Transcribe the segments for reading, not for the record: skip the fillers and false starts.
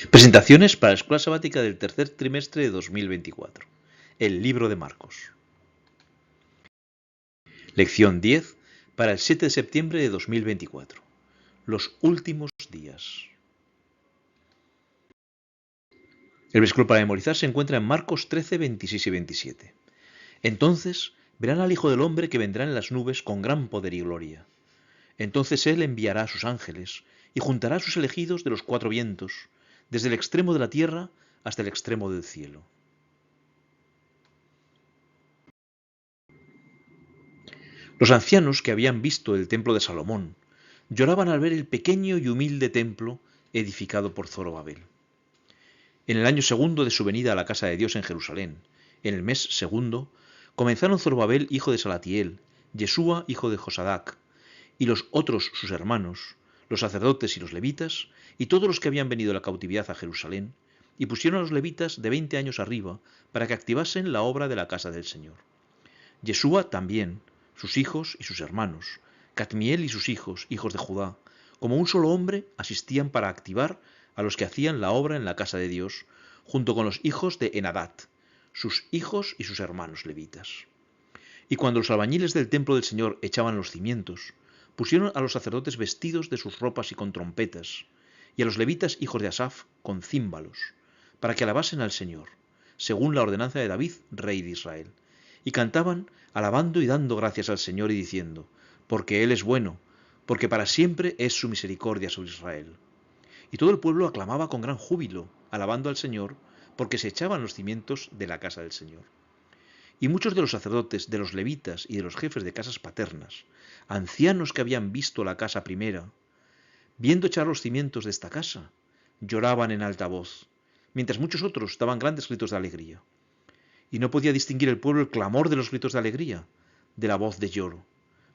Presentaciones para la Escuela Sabática del tercer trimestre de 2024. El libro de Marcos. Lección 10 para el 7 de septiembre de 2024. Los últimos días. El versículo para memorizar se encuentra en Marcos 13, 26 y 27. Entonces verán al Hijo del Hombre que vendrá en las nubes con gran poder y gloria. Entonces Él enviará a sus ángeles y juntará a sus elegidos de los cuatro vientos, desde el extremo de la tierra hasta el extremo del cielo. Los ancianos que habían visto el templo de Salomón lloraban al ver el pequeño y humilde templo edificado por Zorobabel. En el año segundo de su venida a la casa de Dios en Jerusalén, en el mes segundo, comenzaron Zorobabel hijo de Salatiel, Yesúa hijo de Josadac, y los otros sus hermanos, los sacerdotes y los levitas, y todos los que habían venido de la cautividad a Jerusalén, y pusieron a los levitas de 20 años arriba para que activasen la obra de la casa del Señor. Yesúa también, sus hijos y sus hermanos, Cadmiel y sus hijos, hijos de Judá, como un solo hombre, asistían para activar a los que hacían la obra en la casa de Dios, junto con los hijos de Enadat, sus hijos y sus hermanos levitas. Y cuando los albañiles del templo del Señor echaban los cimientos, pusieron a los sacerdotes vestidos de sus ropas y con trompetas, y a los levitas hijos de Asaf con címbalos, para que alabasen al Señor, según la ordenanza de David, rey de Israel. Y cantaban, alabando y dando gracias al Señor y diciendo, porque Él es bueno, porque para siempre es su misericordia sobre Israel. Y todo el pueblo aclamaba con gran júbilo, alabando al Señor, porque se echaban los cimientos de la casa del Señor. Y muchos de los sacerdotes, de los levitas y de los jefes de casas paternas, ancianos que habían visto la casa primera, viendo echar los cimientos de esta casa, lloraban en alta voz, mientras muchos otros daban grandes gritos de alegría. Y no podía distinguir el pueblo el clamor de los gritos de alegría de la voz de lloro,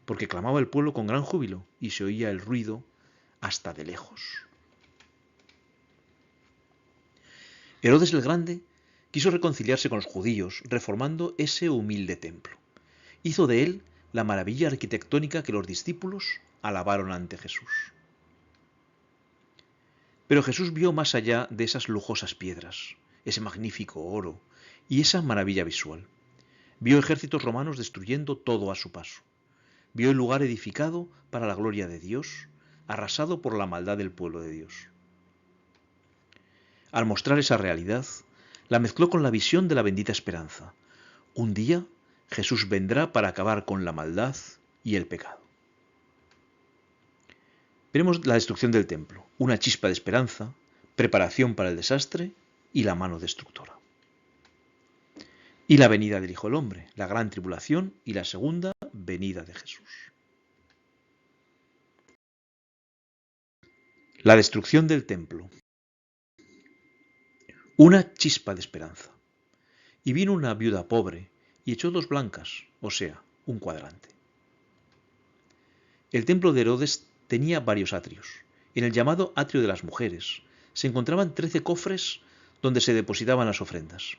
porque clamaba el pueblo con gran júbilo y se oía el ruido hasta de lejos. Herodes el Grande quiso reconciliarse con los judíos reformando ese humilde templo. Hizo de él la maravilla arquitectónica que los discípulos alabaron ante Jesús. Pero Jesús vio más allá de esas lujosas piedras, ese magnífico oro y esa maravilla visual. Vio ejércitos romanos destruyendo todo a su paso. Vio el lugar edificado para la gloria de Dios, arrasado por la maldad del pueblo de Dios. Al mostrar esa realidad, la mezcló con la visión de la bendita esperanza. Un día Jesús vendrá para acabar con la maldad y el pecado. Veremos la destrucción del templo, una chispa de esperanza, preparación para el desastre y la mano destructora. Y la venida del Hijo del Hombre, la gran tribulación y la segunda venida de Jesús. La destrucción del templo. Una chispa de esperanza. Y vino una viuda pobre y echó 2 blancas, o sea, un cuadrante. El templo de Herodes tenía varios atrios. En el llamado atrio de las mujeres se encontraban 13 cofres donde se depositaban las ofrendas.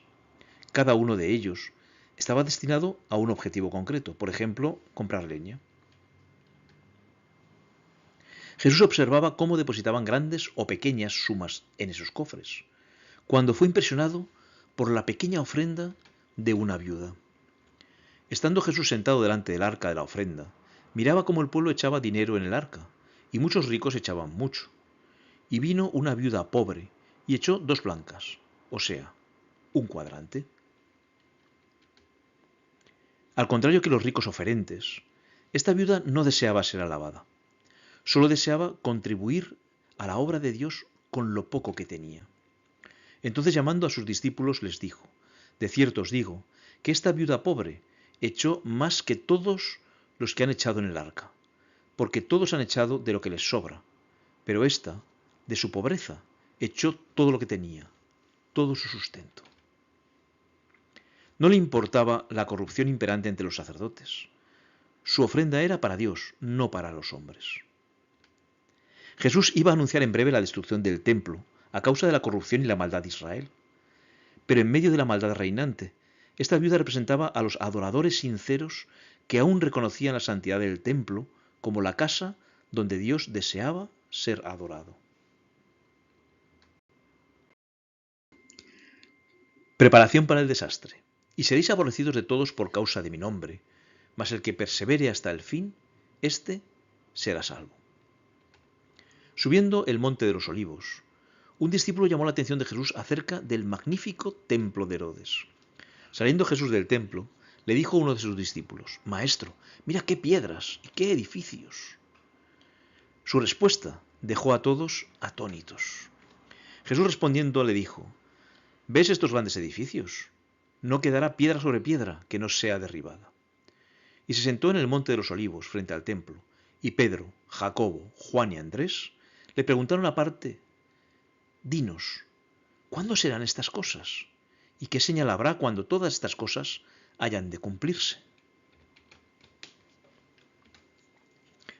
Cada uno de ellos estaba destinado a un objetivo concreto, por ejemplo, comprar leña. Jesús observaba cómo depositaban grandes o pequeñas sumas en esos cofres, cuando fue impresionado por la pequeña ofrenda de una viuda. Estando Jesús sentado delante del arca de la ofrenda, miraba cómo el pueblo echaba dinero en el arca, y muchos ricos echaban mucho. Y vino una viuda pobre y echó 2 blancas, o sea, un cuadrante. Al contrario que los ricos oferentes, esta viuda no deseaba ser alabada. Solo deseaba contribuir a la obra de Dios con lo poco que tenía. Entonces, llamando a sus discípulos, les dijo: de cierto os digo que esta viuda pobre echó más que todos los que han echado en el arca, porque todos han echado de lo que les sobra, pero ésta, de su pobreza, echó todo lo que tenía, todo su sustento. No le importaba la corrupción imperante entre los sacerdotes. Su ofrenda era para Dios, no para los hombres. Jesús iba a anunciar en breve la destrucción del templo a causa de la corrupción y la maldad de Israel. Pero en medio de la maldad reinante, esta viuda representaba a los adoradores sinceros que aún reconocían la santidad del templo como la casa donde Dios deseaba ser adorado. Preparación para el desastre. Y seréis aborrecidos de todos por causa de mi nombre, mas el que persevere hasta el fin, éste será salvo. Subiendo el monte de los olivos, un discípulo llamó la atención de Jesús acerca del magnífico templo de Herodes. Saliendo Jesús del templo, le dijo a uno de sus discípulos: Maestro, mira qué piedras y qué edificios. Su respuesta dejó a todos atónitos. Jesús respondiendo le dijo: ¿Ves estos grandes edificios? No quedará piedra sobre piedra que no sea derribada. Y se sentó en el monte de los olivos frente al templo, y Pedro, Jacobo, Juan y Andrés le preguntaron aparte: Dinos, ¿cuándo serán estas cosas? ¿Y qué señal habrá cuando todas estas cosas hayan de cumplirse?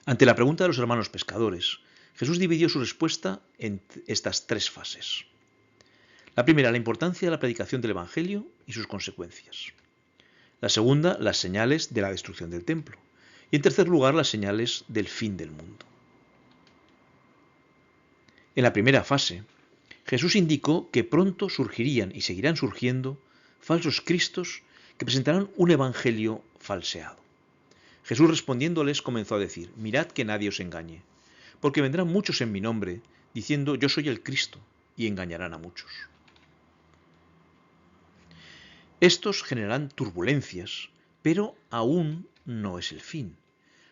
Ante la pregunta de los hermanos pescadores, Jesús dividió su respuesta en estas tres fases. La primera, la importancia de la predicación del Evangelio y sus consecuencias. La segunda, las señales de la destrucción del templo. Y en tercer lugar, las señales del fin del mundo. En la primera fase, Jesús indicó que pronto surgirían y seguirán surgiendo falsos cristos que presentarán un evangelio falseado. Jesús respondiéndoles comenzó a decir: Mirad que nadie os engañe, porque vendrán muchos en mi nombre diciendo yo soy el Cristo, y engañarán a muchos. Estos generarán turbulencias, pero aún no es el fin.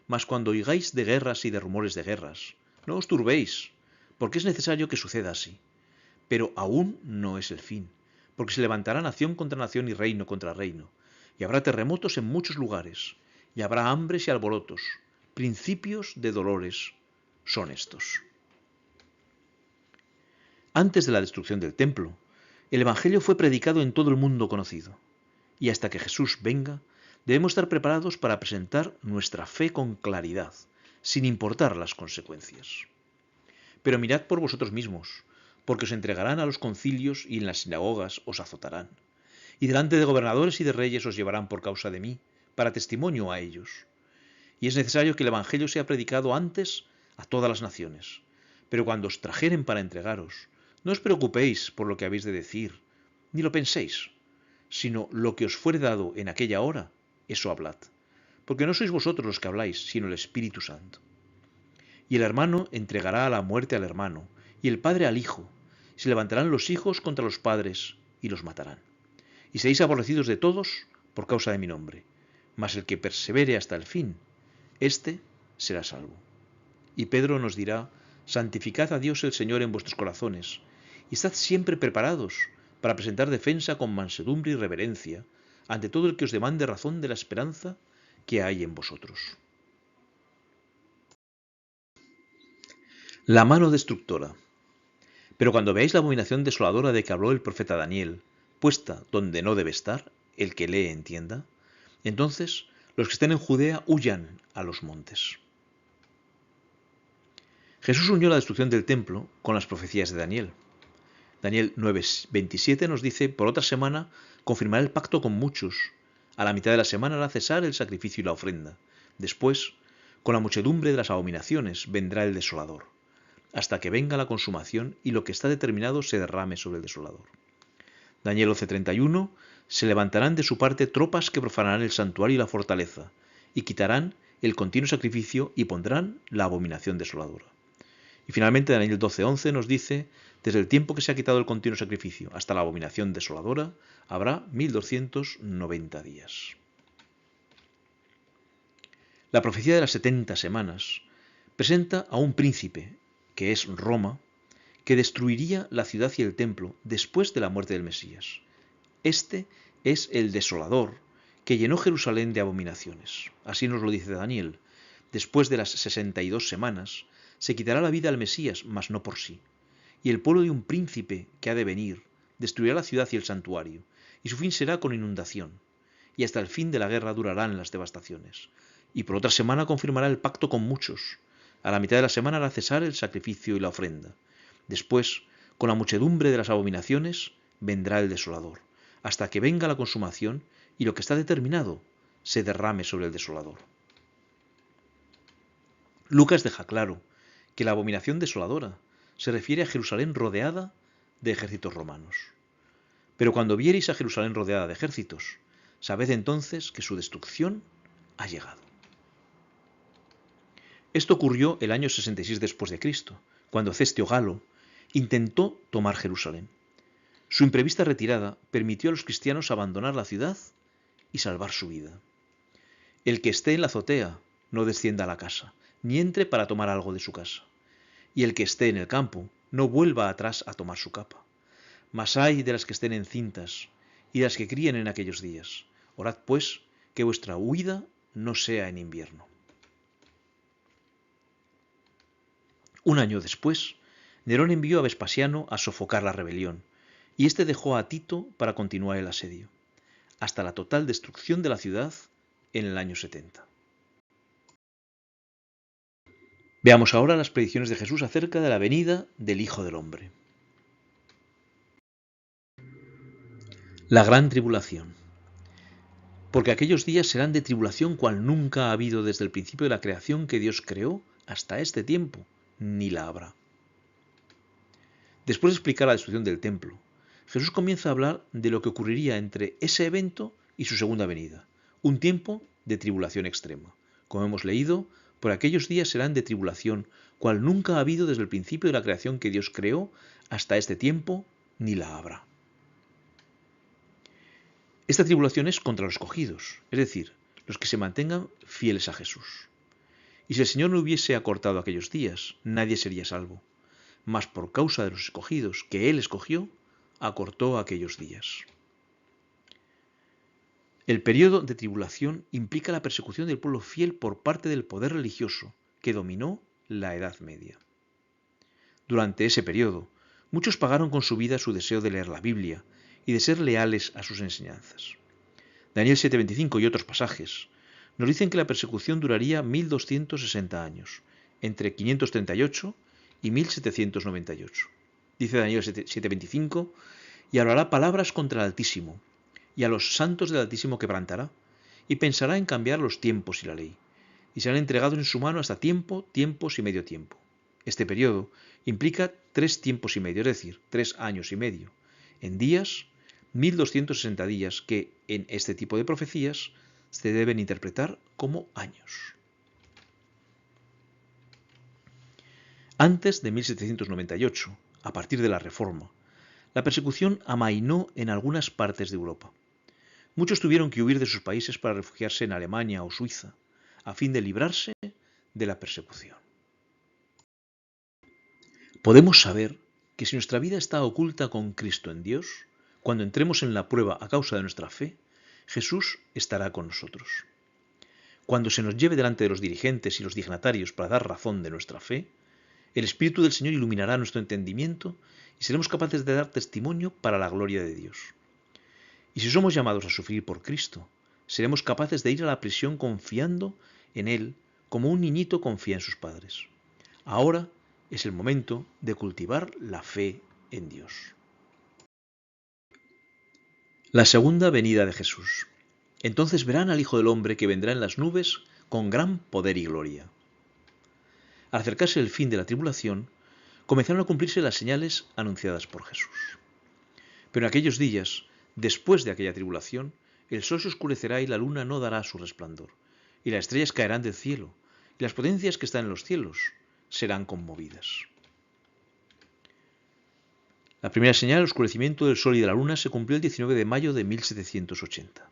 Mas cuando oigáis de guerras y de rumores de guerras, no os turbéis, porque es necesario que suceda así. Pero aún no es el fin, porque se levantará nación contra nación y reino contra reino, y habrá terremotos en muchos lugares, y habrá hambres y alborotos. Principios de dolores son estos. Antes de la destrucción del templo, el Evangelio fue predicado en todo el mundo conocido, y hasta que Jesús venga, debemos estar preparados para presentar nuestra fe con claridad, sin importar las consecuencias. Pero mirad por vosotros mismos, porque os entregarán a los concilios y en las sinagogas os azotarán, y delante de gobernadores y de reyes os llevarán por causa de mí, para testimonio a ellos. Y es necesario que el Evangelio sea predicado antes a todas las naciones. Pero cuando os trajeren para entregaros, no os preocupéis por lo que habéis de decir, ni lo penséis, sino lo que os fuere dado en aquella hora, eso hablad. Porque no sois vosotros los que habláis, sino el Espíritu Santo. Y el hermano entregará a la muerte al hermano, y el padre al hijo. Se levantarán los hijos contra los padres, y los matarán. Y seréis aborrecidos de todos por causa de mi nombre. Mas el que persevere hasta el fin, éste será salvo. Y Pedro nos dirá: santificad a Dios el Señor en vuestros corazones, y estad siempre preparados para presentar defensa con mansedumbre y reverencia ante todo el que os demande razón de la esperanza que hay en vosotros. La mano destructora. Pero cuando veáis la abominación desoladora de que habló el profeta Daniel, puesta donde no debe estar, el que lee entienda, entonces los que estén en Judea huyan a los montes. Jesús unió la destrucción del templo con las profecías de Daniel. Daniel 9:27 nos dice: por otra semana confirmará el pacto con muchos. A la mitad de la semana hará cesar el sacrificio y la ofrenda. Después, con la muchedumbre de las abominaciones, vendrá el desolador, hasta que venga la consumación y lo que está determinado se derrame sobre el desolador. Daniel 11:31: se levantarán de su parte tropas que profanarán el santuario y la fortaleza, y quitarán el continuo sacrificio y pondrán la abominación desoladora. Y finalmente Daniel 12:11 nos dice: desde el tiempo que se ha quitado el continuo sacrificio hasta la abominación desoladora, habrá 1290 días. La profecía de las 70 semanas presenta a un príncipe, que es Roma, que destruiría la ciudad y el templo después de la muerte del Mesías. Este es el desolador que llenó Jerusalén de abominaciones. Así nos lo dice Daniel: después de las 62 semanas se quitará la vida al Mesías, mas no por sí. Y el pueblo de un príncipe que ha de venir destruirá la ciudad y el santuario, y su fin será con inundación. Y hasta el fin de la guerra durarán las devastaciones. Y por otra semana confirmará el pacto con muchos. A la mitad de la semana hará cesar el sacrificio y la ofrenda. Después, con la muchedumbre de las abominaciones, vendrá el desolador, hasta que venga la consumación y lo que está determinado se derrame sobre el desolador. Lucas deja claro que la abominación desoladora se refiere a Jerusalén rodeada de ejércitos romanos. Pero cuando viereis a Jerusalén rodeada de ejércitos, sabed entonces que su destrucción ha llegado. Esto ocurrió el año 66 después de Cristo, cuando Cestio Galo intentó tomar Jerusalén. Su imprevista retirada permitió a los cristianos abandonar la ciudad y salvar su vida. El que esté en la azotea no descienda a la casa, ni entre para tomar algo de su casa. Y el que esté en el campo no vuelva atrás a tomar su capa. Mas ay de las que estén encintas y de las que críen en aquellos días. Orad pues que vuestra huida no sea en invierno. Un año después, Nerón envió a Vespasiano a sofocar la rebelión, y éste dejó a Tito para continuar el asedio, hasta la total destrucción de la ciudad en el año 70. Veamos ahora las predicciones de Jesús acerca de la venida del Hijo del Hombre. La gran tribulación. Porque aquellos días serán de tribulación cual nunca ha habido desde el principio de la creación que Dios creó hasta este tiempo, ni la habrá. Después de explicar la destrucción del templo, Jesús comienza a hablar de lo que ocurriría entre ese evento y su segunda venida, un tiempo de tribulación extrema. Como hemos leído, por aquellos días serán de tribulación cual nunca ha habido desde el principio de la creación que Dios creó hasta este tiempo, ni la habrá. Esta tribulación es contra los escogidos, es decir, los que se mantengan fieles a Jesús. Y si el Señor no hubiese acortado aquellos días, nadie sería salvo. Mas por causa de los escogidos que Él escogió, acortó aquellos días. El periodo de tribulación implica la persecución del pueblo fiel por parte del poder religioso que dominó la Edad Media. Durante ese periodo, muchos pagaron con su vida su deseo de leer la Biblia y de ser leales a sus enseñanzas. Daniel 7:25 y otros pasajes nos dicen que la persecución duraría 1260 años, entre 538 y 1798. Dice Daniel 7:25, y hablará palabras contra el Altísimo, y a los santos del Altísimo quebrantará, y pensará en cambiar los tiempos y la ley, y serán entregados en su mano hasta tiempo, tiempos y medio tiempo. Este periodo implica 3 tiempos y medio, es decir, 3 años y medio, en días, 1260 días que en este tipo de profecías se deben interpretar como años. Antes de 1798, a partir de la Reforma, la persecución amainó en algunas partes de Europa. Muchos tuvieron que huir de sus países para refugiarse en Alemania o Suiza, a fin de librarse de la persecución. Podemos saber que si nuestra vida está oculta con Cristo en Dios, cuando entremos en la prueba a causa de nuestra fe, Jesús estará con nosotros. Cuando se nos lleve delante de los dirigentes y los dignatarios para dar razón de nuestra fe, el Espíritu del Señor iluminará nuestro entendimiento y seremos capaces de dar testimonio para la gloria de Dios. Y si somos llamados a sufrir por Cristo, seremos capaces de ir a la prisión confiando en Él como un niñito confía en sus padres. Ahora es el momento de cultivar la fe en Dios. La segunda venida de Jesús. Entonces verán al Hijo del Hombre que vendrá en las nubes con gran poder y gloria. Al acercarse el fin de la tribulación, comenzaron a cumplirse las señales anunciadas por Jesús. Pero en aquellos días, después de aquella tribulación, el sol se oscurecerá y la luna no dará su resplandor, y las estrellas caerán del cielo, y las potencias que están en los cielos serán conmovidas. La primera señal, el oscurecimiento del sol y de la luna, se cumplió el 19 de mayo de 1780.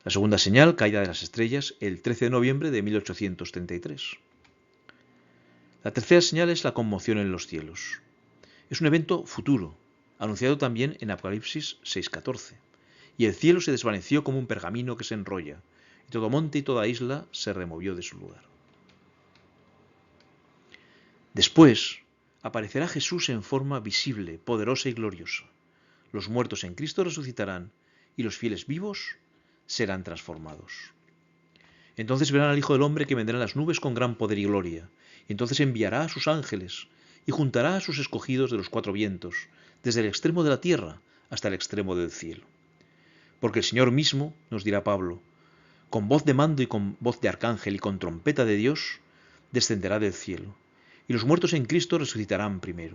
La segunda señal, caída de las estrellas, el 13 de noviembre de 1833. La tercera señal es la conmoción en los cielos. Es un evento futuro, anunciado también en Apocalipsis 6:14. Y el cielo se desvaneció como un pergamino que se enrolla, y todo monte y toda isla se removió de su lugar. Después aparecerá Jesús en forma visible, poderosa y gloriosa. Los muertos en Cristo resucitarán, y los fieles vivos serán transformados. Entonces verán al Hijo del Hombre que vendrá en las nubes con gran poder y gloria, y entonces enviará a sus ángeles, y juntará a sus escogidos de los 4 vientos, desde el extremo de la tierra hasta el extremo del cielo. Porque el Señor mismo, nos dirá Pablo, con voz de mando y con voz de arcángel y con trompeta de Dios, descenderá del cielo, y los muertos en Cristo resucitarán primero.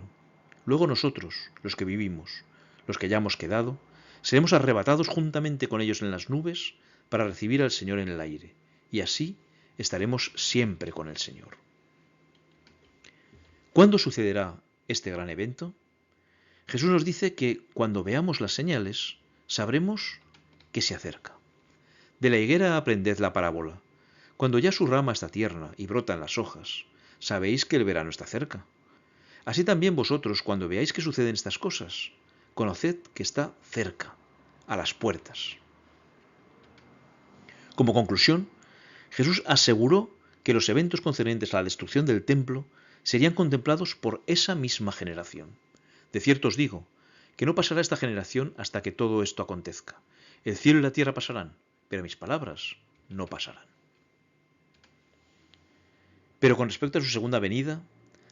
Luego nosotros, los que vivimos, Los que hayamos quedado, seremos arrebatados juntamente con ellos en las nubes para recibir al Señor en el aire, y así estaremos siempre con el Señor. ¿Cuándo sucederá este gran evento? Jesús nos dice que cuando veamos las señales, sabremos que se acerca. De la higuera aprended la parábola. Cuando ya su rama está tierna y brotan las hojas, sabéis que el verano está cerca. Así también vosotros, cuando veáis que suceden estas cosas, conoced que está cerca, a las puertas. Como conclusión, Jesús aseguró que los eventos concernientes a la destrucción del templo serían contemplados por esa misma generación. De cierto os digo, que no pasará esta generación hasta que todo esto acontezca. El cielo y la tierra pasarán, pero mis palabras no pasarán. Pero con respecto a su segunda venida,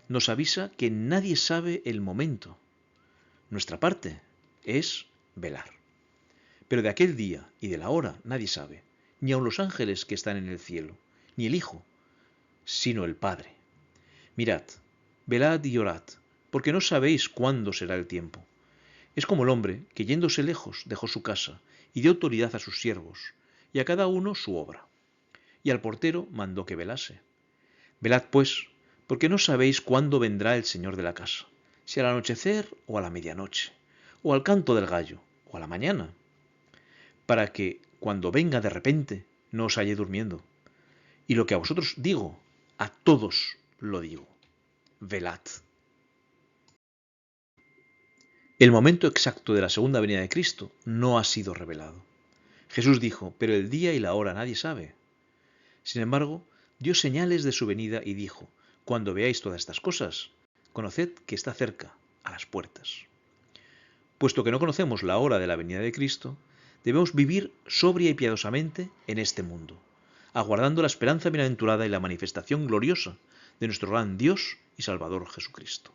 nos avisa que nadie sabe el momento. Nuestra parte es velar. Pero de aquel día y de la hora nadie sabe, ni aun los ángeles que están en el cielo, ni el Hijo, sino el Padre. Mirad, velad y orad, porque no sabéis cuándo será el tiempo. Es como el hombre que yéndose lejos dejó su casa y dio autoridad a sus siervos, y a cada uno su obra. Y al portero mandó que velase. Velad pues, porque no sabéis cuándo vendrá el Señor de la casa, si al anochecer o a la medianoche, o al canto del gallo, o a la mañana, para que, cuando venga de repente, no os halle durmiendo. Y lo que a vosotros digo, a todos lo digo, velad. El momento exacto de la segunda venida de Cristo no ha sido revelado. Jesús dijo, pero el día y la hora nadie sabe. Sin embargo, dio señales de su venida y dijo, cuando veáis todas estas cosas, conoced que está cerca, a las puertas. Puesto que no conocemos la hora de la venida de Cristo, debemos vivir sobria y piadosamente en este mundo, aguardando la esperanza bienaventurada y la manifestación gloriosa de nuestro gran Dios y Salvador Jesucristo.